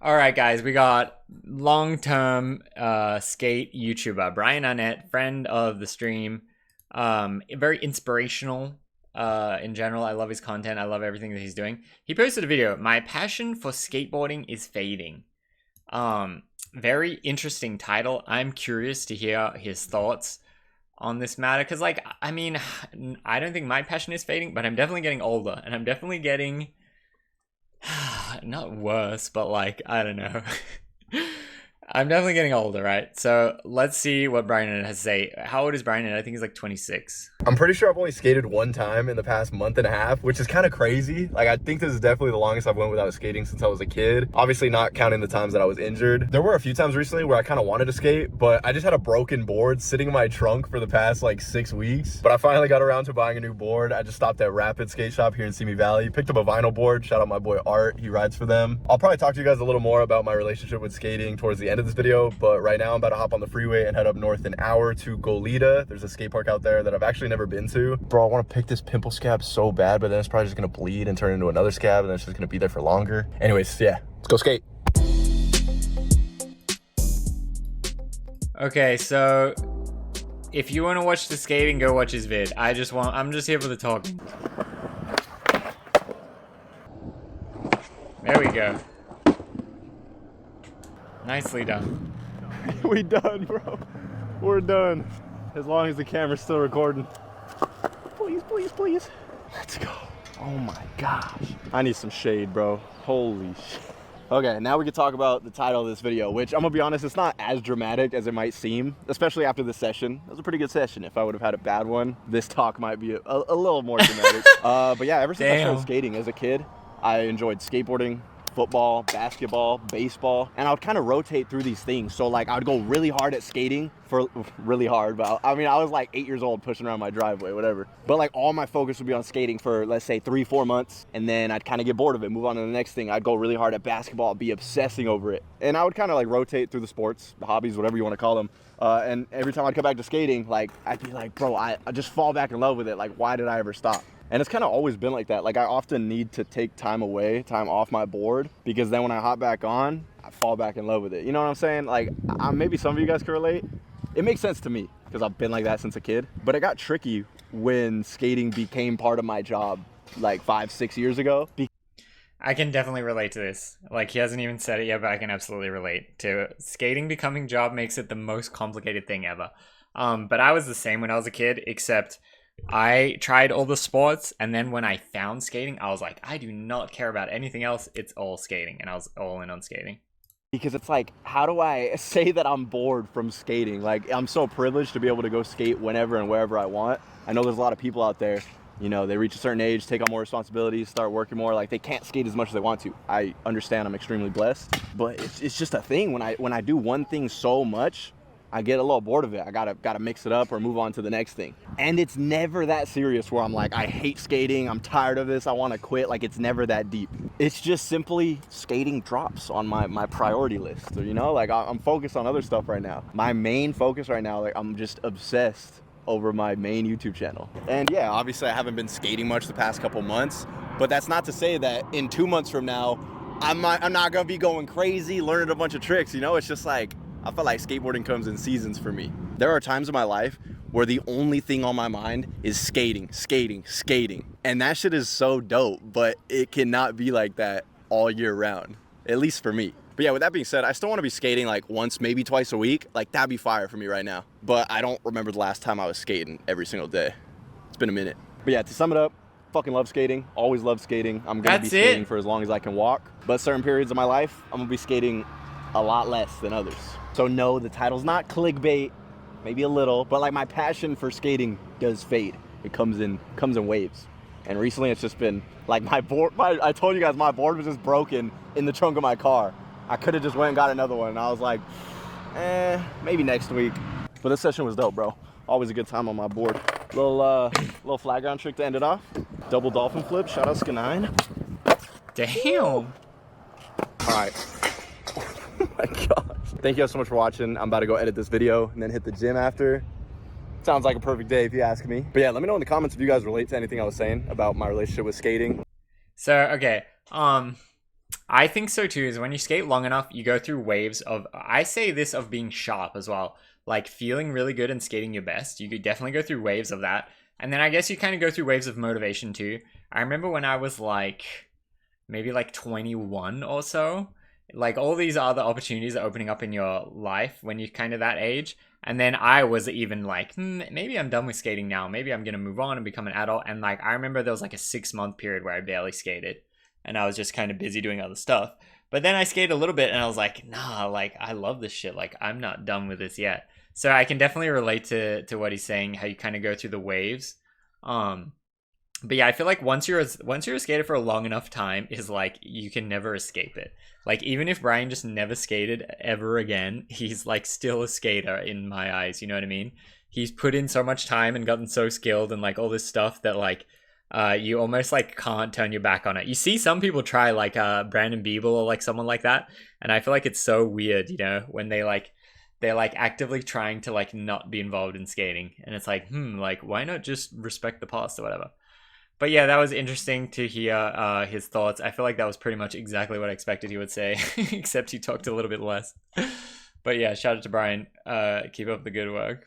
All right, guys, we got long-term skate YouTuber Brian Arnett, friend of the stream. Very inspirational in general. I love his content. I love everything that he's doing. He posted a video. My passion for skateboarding is fading. Very interesting title. I'm curious to hear his thoughts on this matter because, like, I mean, I don't think my passion is fading, but I'm definitely getting older, and I'm definitely getting not worse, but like, I don't know. I'm definitely getting older, right? So let's see what Brian has to say. How old is Brian? I think he's like 26. I'm pretty sure I've only skated one time in the past month and a half, which is kind of crazy. Like, I think this is definitely the longest I've went without skating since I was a kid. Obviously not counting the times that I was injured. There were a few times recently where I kind of wanted to skate, but I just had a broken board sitting in my trunk for the past like 6 weeks. But I finally got around to buying a new board. I just stopped at Rapid Skate Shop here in Simi Valley, picked up a vinyl board. Shout out my boy Art, he rides for them. I'll probably talk to you guys a little more about my relationship with skating towards the end of this video, but right now I'm about to hop on the freeway and head up north an hour to Goleta. There's a skate park out there that I've actually never been to. Bro, I want to pick this pimple scab so bad, but then it's probably just gonna bleed and turn into another scab, and then it's just gonna be there for longer. Anyways, yeah, let's go skate. Okay, so if you want to watch the skating, go watch his vid. I'm just here for the talking. There we go. Nicely done. We done, bro. We're done. As long as the camera's still recording. Please, please, please. Let's go. Oh my gosh. I need some shade, bro. Holy shit. Okay, now we can talk about the title of this video, which I'm gonna be honest, it's not as dramatic as it might seem, especially after this session. It was a pretty good session. If I would have had a bad one, this talk might be a little more dramatic. But yeah, ever since I started skating as a kid, I enjoyed skateboarding, football, basketball, baseball, and I would kind of rotate through these things. So like I would go really hard at skating for really hard, but I mean, I was like 8 years old pushing around my driveway, whatever. But like all my focus would be on skating for, let's say, 3-4 months, and then I'd kind of get bored of it, move on to the next thing. I'd go really hard at basketball, be obsessing over it. And I would kind of like rotate through the sports, the hobbies, whatever you want to call them. And every time I'd come back to skating, like I'd be like, bro, I just fall back in love with it. Like, why did I ever stop? And it's kind of always been like that. Like I often need to take time off my board, because then when I hop back on, I fall back in love with it. You know what I'm saying? Like maybe some of you guys can relate. It makes sense to me because I've been like that since a kid. But it got tricky when skating became part of my job like 5-6 years ago. I can definitely relate to this. Like, he hasn't even said it yet, but I can absolutely relate to it. Skating becoming job makes it the most complicated thing ever. But I was the same when I was a kid, except I tried all the sports, and then when I found skating, I was like, I do not care about anything else. It's all skating, and I was all in on skating. Because it's like, how do I say that I'm bored from skating? Like, I'm so privileged to be able to go skate whenever and wherever I want. I know there's a lot of people out there, you know, they reach a certain age, take on more responsibilities, start working more, like they can't skate as much as they want to. I understand, I'm extremely blessed, but it's just a thing. When I do one thing so much, I get a little bored of it. I gotta mix it up or move on to the next thing. And it's never that serious where I'm like, I hate skating, I'm tired of this, I want to quit. Like, it's never that deep. It's just simply skating drops on my priority list. So, you know, like I'm focused on other stuff right now. My main focus right now, like I'm just obsessed over my main YouTube channel. And yeah, obviously I haven't been skating much the past couple months, but that's not to say that in 2 months from now, I'm not gonna be going crazy, learning a bunch of tricks, you know? It's just like, I feel like skateboarding comes in seasons for me. There are times in my life where the only thing on my mind is skating, skating, skating. And that shit is so dope, but it cannot be like that all year round, at least for me. But yeah, with that being said, I still want to be skating like once, maybe twice a week. Like, that'd be fire for me right now. But I don't remember the last time I was skating every single day. It's been a minute. But yeah, to sum it up, fucking love skating, always love skating. I'm gonna be skating for as long as I can walk. But certain periods of my life, I'm gonna be skating a lot less than others. So no, the title's not clickbait, maybe a little, but like my passion for skating does fade. It comes in waves. And recently it's just been like I told you guys my board was just broken in the trunk of my car. I could have just went and got another one, and I was like, maybe next week. But this session was dope, bro. Always a good time on my board. Little flag ground trick to end it off. Double dolphin flip, shout out Ska9. Damn. All right. Oh my gosh. Thank you guys so much for watching. I'm about to go edit this video and then hit the gym after. Sounds like a perfect day if you ask me. But yeah, let me know in the comments if you guys relate to anything I was saying about my relationship with skating. So, okay. I think so too. Is when you skate long enough, you go through waves of. I say this of being sharp as well, like feeling really good and skating your best. You could definitely go through waves of that, and then I guess you kind of go through waves of motivation too. I remember when I was like maybe like 21 or so, like all these other opportunities are opening up in your life when you're kind of that age. And then I was even like, maybe I'm done with skating now. Maybe I'm gonna move on and become an adult. And like I remember there was like a 6 month period where I barely skated, and I was just kind of busy doing other stuff. But then I skated a little bit, and I was like, nah, like I love this shit. Like I'm not done with this yet. So I can definitely relate to what he's saying. How you kind of go through the waves. Um, but yeah, I feel like once you're a skater for a long enough time, is like you can never escape it. Like even if Brian just never skated ever again, he's like still a skater in my eyes. You know what I mean? He's put in so much time and gotten so skilled and like all this stuff that like you almost like can't turn your back on it. You see some people try like Brandon Beeble or like someone like that, and I feel like it's so weird, you know, when they're like actively trying to like not be involved in skating, and it's like like why not just respect the past or whatever. But yeah, that was interesting to hear his thoughts. I feel like that was pretty much exactly what I expected he would say, except he talked a little bit less. But yeah, shout out to Brian. Keep up the good work.